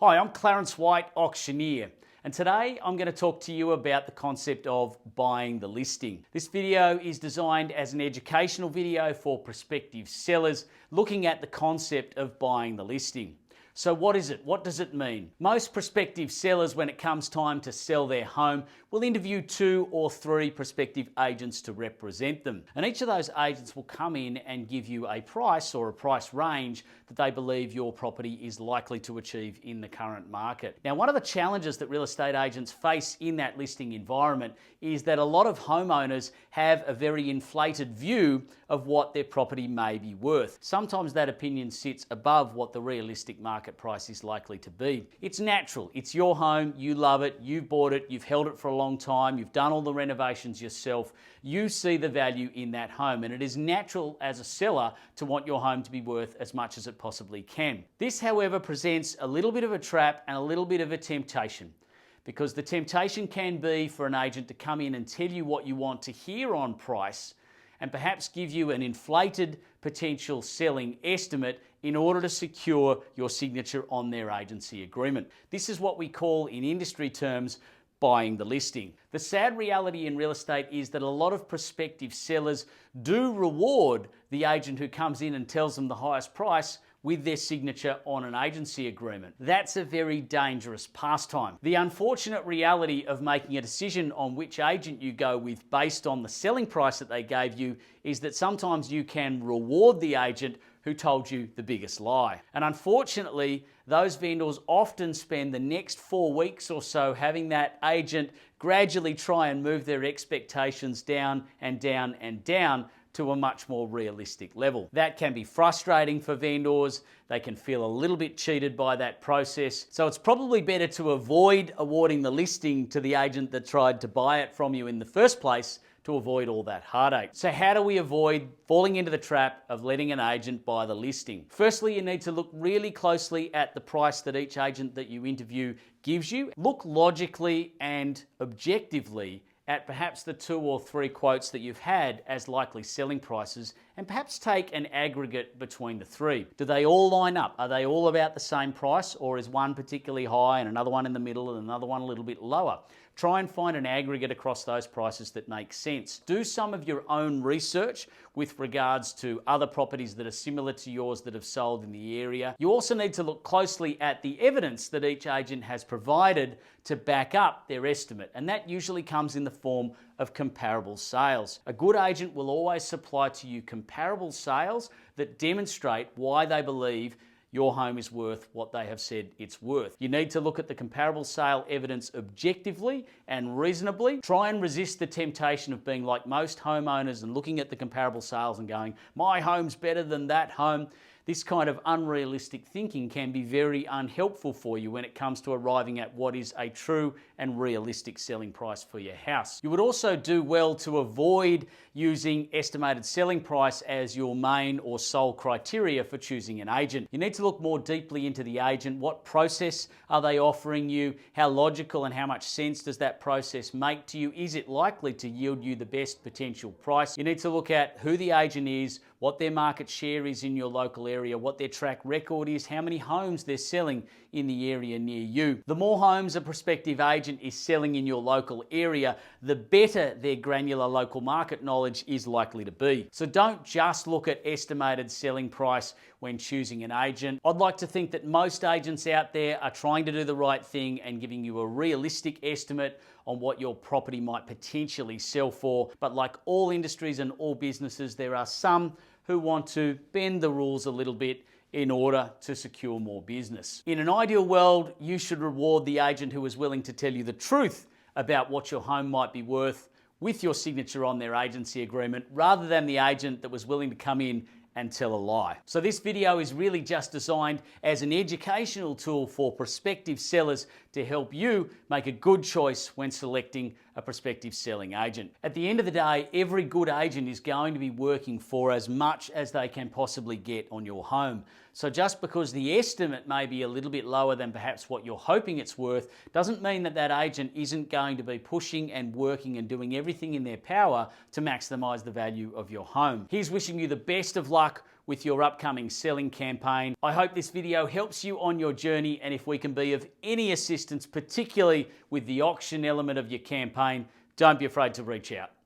Hi, I'm Clarence White, auctioneer, and today I'm going to talk to you about the concept of buying the listing. This video is designed as an educational video for prospective sellers looking at the concept of buying the listing. So what is it? What does it mean? Most prospective sellers, when it comes time to sell their home, will interview 2 or 3 prospective agents to represent them. And each of those agents will come in and give you a price or a price range that they believe your property is likely to achieve in the current market. Now, one of the challenges that real estate agents face in that listing environment is that a lot of homeowners have a very inflated view of what their property may be worth. Sometimes that opinion sits above what the realistic market price is likely to be. It's natural. It's your home. You love it. You've bought it. You've held it for a long time. You've done all the renovations yourself. You see the value in that home, and it is natural as a seller to want your home to be worth as much as it possibly can. This, however, presents a little bit of a trap and a little bit of a temptation, because the temptation can be for an agent to come in and tell you what you want to hear on price and perhaps give you an inflated potential selling estimate in order to secure your signature on their agency agreement. This is what we call, in industry terms, buying the listing. The sad reality in real estate is that a lot of prospective sellers do reward the agent who comes in and tells them the highest price with their signature on an agency agreement. That's a very dangerous pastime. The unfortunate reality of making a decision on which agent you go with based on the selling price that they gave you is that sometimes you can reward the agent who told you the biggest lie. And unfortunately, those vendors often spend the next 4 weeks or so having that agent gradually try and move their expectations down and down and down to a much more realistic level. That can be frustrating for vendors. They can feel a little bit cheated by that process. So it's probably better to avoid awarding the listing to the agent that tried to buy it from you in the first place, to avoid all that heartache. So how do we avoid falling into the trap of letting an agent buy the listing? Firstly, you need to look really closely at the price that each agent that you interview gives you. Look logically and objectively at perhaps the 2 or 3 quotes that you've had as likely selling prices, and perhaps take an aggregate between the 3. Do they all line up? Are they all about the same price, or is one particularly high and another one in the middle and another one a little bit lower? Try and find an aggregate across those prices that makes sense. Do some of your own research with regards to other properties that are similar to yours that have sold in the area. You also need to look closely at the evidence that each agent has provided to back up their estimate, and that usually comes in the form of comparable sales. A good agent will always supply to you comparable sales that demonstrate why they believe your home is worth what they have said it's worth. You need to look at the comparable sale evidence objectively and reasonably. Try and resist the temptation of being like most homeowners and looking at the comparable sales and going, my home's better than that home. This kind of unrealistic thinking can be very unhelpful for you when it comes to arriving at what is a true and realistic selling price for your house. You would also do well to avoid using estimated selling price as your main or sole criteria for choosing an agent. You need to look more deeply into the agent. What process are they offering you? How logical and how much sense does that process make to you? Is it likely to yield you the best potential price? You need to look at who the agent is, what their market share is in your local area, what their track record is, how many homes they're selling in the area near you. The more homes a prospective agent is selling in your local area, the better their granular local market knowledge is likely to be. So don't just look at estimated selling price when choosing an agent. I'd like to think that most agents out there are trying to do the right thing and giving you a realistic estimate on what your property might potentially sell for. But like all industries and all businesses, there are some who want to bend the rules a little bit in order to secure more business. In an ideal world, you should reward the agent who is willing to tell you the truth about what your home might be worth with your signature on their agency agreement, rather than the agent that was willing to come in and tell a lie. So this video is really just designed as an educational tool for prospective sellers to help you make a good choice when selecting a prospective selling agent. At the end of the day, every good agent is going to be working for as much as they can possibly get on your home. So just because the estimate may be a little bit lower than perhaps what you're hoping it's worth, doesn't mean that that agent isn't going to be pushing and working and doing everything in their power to maximize the value of your home. He's wishing you the best of luck with your upcoming selling campaign. I hope this video helps you on your journey, and if we can be of any assistance, particularly with the auction element of your campaign, don't be afraid to reach out.